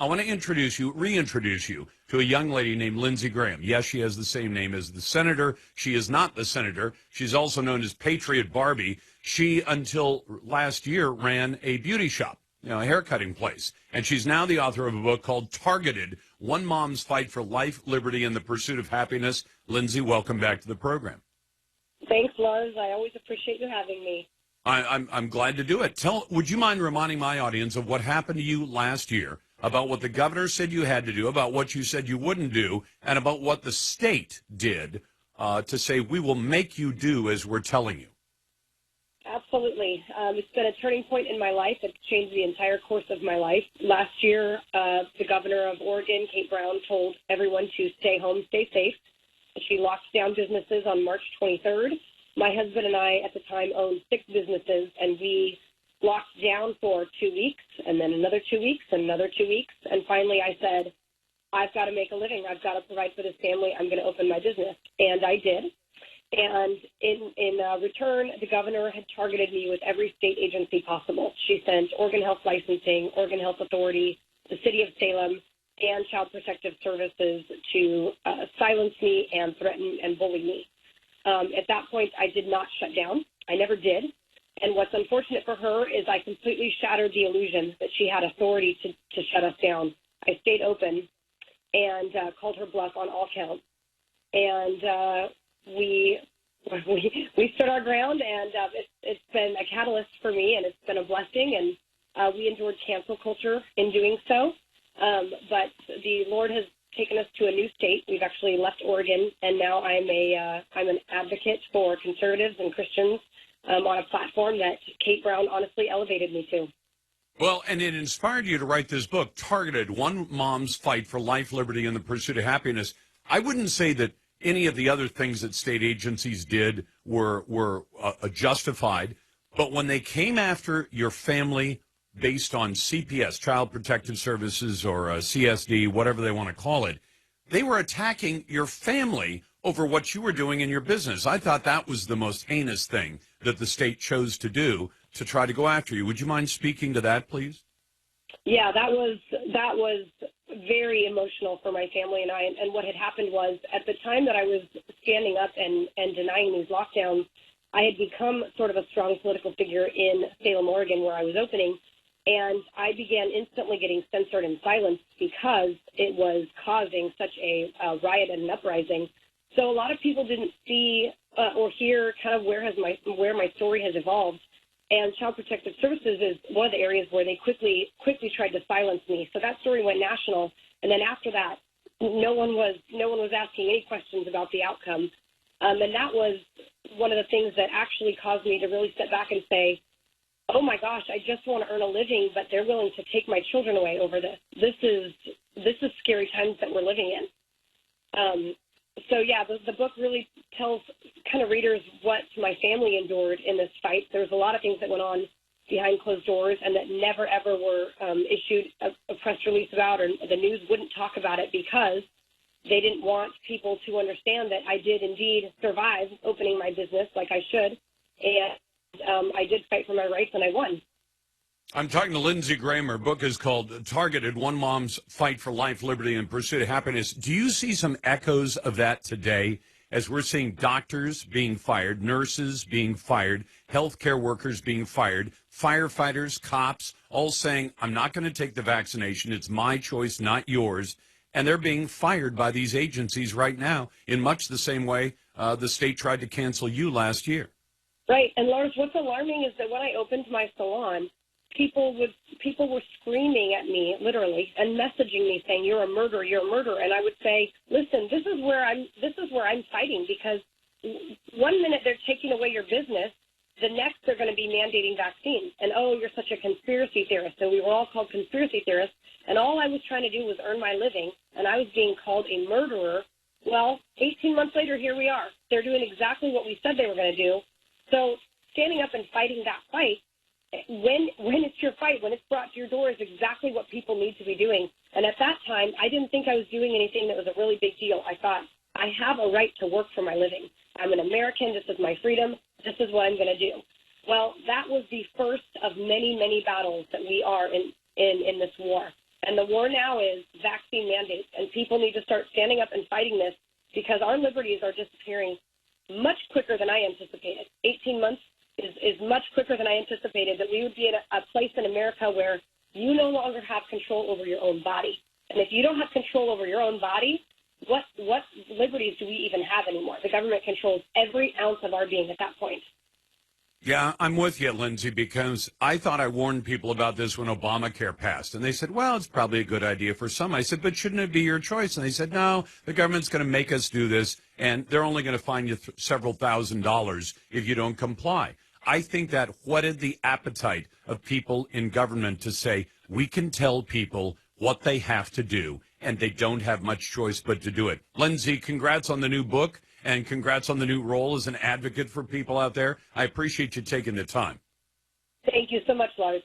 I want to reintroduce you to a young lady named Lindsey Graham. Yes, she has the same name as the senator. She is not the senator. She's also known as Patriot Barbie. She, until last year, ran a beauty shop, a haircutting place. And she's now the author of a book called Targeted, One Mom's Fight for Life, Liberty, and the Pursuit of Happiness. Lindsey, welcome back to the program. Thanks, Lars. I always appreciate you having me. I'm glad to do it. Would you mind reminding my audience of what happened to you last year, about what the governor said you had to do, about what you said you wouldn't do, and about what the state did to say, we will make you do as we're telling you? Absolutely. It's been a turning point in my life. It's changed the entire course of my life. Last year, the governor of Oregon, Kate Brown, told everyone to stay home, stay safe. She locked down businesses on March 23rd. My husband and I, at the time, owned 6 businesses, and we locked down for 2 weeks, and then another 2 weeks, and another 2 weeks. And finally, I said, I've got to make a living. I've got to provide for this family. I'm going to open my business. And I did. And in return, the governor had targeted me with every state agency possible. She sent Oregon Health Licensing, Oregon Health Authority, the City of Salem, and Child Protective Services to silence me and threaten and bully me. At that point, I did not shut down. I never did. And what's unfortunate for her is I completely shattered the illusion that she had authority to shut us down. I stayed open and called her bluff on all counts. And we stood our ground, and it's been a catalyst for me, and it's been a blessing. And we endured cancel culture in doing so. But the Lord has taken us to a new state. We've actually left Oregon, and now I'm an advocate for conservatives and Christians on a platform that Kate Brown honestly elevated me to. Well, and it inspired you to write this book, Targeted, One Mom's Fight for Life, Liberty, and the Pursuit of Happiness. I wouldn't say that any of the other things that state agencies did were justified, but when they came after your family based on CPS, Child Protective Services, or CSD, whatever they want to call it, they were attacking your family over what you were doing in your business. I thought that was the most heinous thing that the state chose to do to try to go after you. Would you mind speaking to that, please? Yeah, that was very emotional for my family and I. And what had happened was, at the time that I was standing up and denying these lockdowns, I had become sort of a strong political figure in Salem, Oregon, where I was opening. And I began instantly getting censored and silenced because it was causing such a riot and an uprising. So a lot of people didn't see or hear kind of where my story has evolved. And Child Protective Services is one of the areas where they quickly tried to silence me. So that story went national. And then after that, no one was asking any questions about the outcome. And that was one of the things that actually caused me to really step back and say, oh my gosh, I just want to earn a living, but they're willing to take my children away over this. This is scary times that we're living in. So yeah, the book really tells kind of readers what my family endured in this fight. There was a lot of things that went on behind closed doors and that never ever were issued a press release about, or the news wouldn't talk about it because they didn't want people to understand that I did indeed survive opening my business like I should. And I did fight for my rights, and I won. I'm talking to Lindsey Graham. Her book is called Targeted, One Mom's Fight for Life, Liberty, and Pursuit of Happiness. Do you see some echoes of that today as we're seeing doctors being fired, nurses being fired, healthcare workers being fired, firefighters, cops, all saying, I'm not going to take the vaccination. It's my choice, not yours. And they're being fired by these agencies right now in much the same way the state tried to cancel you last year. Right. And Lars, what's alarming is that when I opened my salon, people were screaming at me, literally, and messaging me saying, you're a murderer, you're a murderer. And I would say, listen, this is where I'm fighting, because one minute they're taking away your business, the next they're going to be mandating vaccines. And, oh, you're such a conspiracy theorist. And we were all called conspiracy theorists. And all I was trying to do was earn my living, and I was being called a murderer. Well, 18 months later, here we are. They're doing exactly what we said they were going to do. So standing up and fighting that fight, when it's your fight, when it's brought to your door, is exactly what people need to be doing. And at that time, I didn't think I was doing anything that was a really big deal. I thought, I have a right to work for my living. I'm an American. This is my freedom. This is what I'm going to do. Well, that was the first of many, many battles that we are in this war. And the war now is vaccine mandates, and people need to start standing up and fighting this because our liberties are disappearing much quicker than I anticipated. 18 months is much quicker than I anticipated, that we would be in a place in America where you no longer have control over your own body. And if you don't have control over your own body, what liberties do we even have anymore? The government controls every ounce of our being at that point. Yeah, I'm with you, Lindsey, because I thought I warned people about this when Obamacare passed. And they said, well, it's probably a good idea for some. I said, but shouldn't it be your choice? And they said, no, the government's going to make us do this, and they're only going to fine you several $1,000s if you don't comply. I think that whetted the appetite of people in government to say, we can tell people what they have to do, and they don't have much choice but to do it. Lindsey, congrats on the new book. And congrats on the new role as an advocate for people out there. I appreciate you taking the time. Thank you so much, Lars.